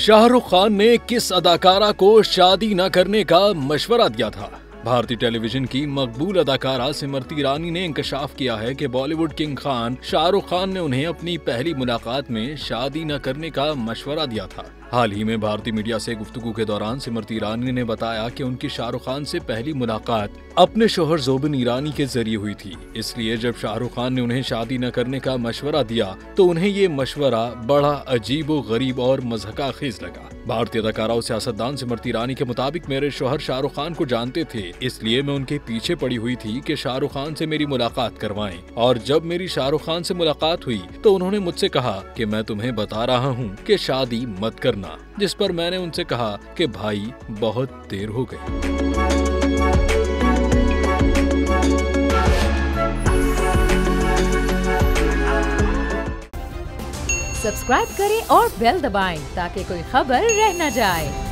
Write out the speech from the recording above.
शाहरुख खान ने किस अदाकारा को शादी न करने का मशवरा दिया था? भारतीय टेलीविजन की मकबूल अदाकारा स्मृति ईरानी ने इंकशाफ किया है कि बॉलीवुड किंग खान शाहरुख खान ने उन्हें अपनी पहली मुलाकात में शादी न करने का मशवरा दिया था। हाल ही में भारतीय मीडिया से गुफ्तगू के दौरान स्मृति ईरानी ने बताया कि उनकी शाहरुख खान से पहली मुलाकात अपने शोहर ज़ोबिन ईरानी के जरिए हुई थी। इसलिए जब शाहरुख खान ने उन्हें शादी न करने का मशवरा दिया तो उन्हें ये मशवरा बड़ा अजीबो गरीब और मज़हक़ाख़ीज़ लगा। भारतीय अदाकारा और सियासतदान स्मृति ईरानी के मुताबिक मेरे शोहर शाहरुख खान को जानते थे, इसलिए मैं उनके पीछे पड़ी हुई थी कि शाहरुख खान से मेरी मुलाकात करवाएं। और जब मेरी शाहरुख खान से मुलाकात हुई तो उन्होंने मुझसे कहा कि मैं तुम्हें बता रहा हूँ कि शादी मत करना, जिस पर मैंने उनसे कहा कि भाई बहुत देर हो गई। सब्सक्राइब करें और बेल दबाएं ताकि कोई खबर रह न जाए।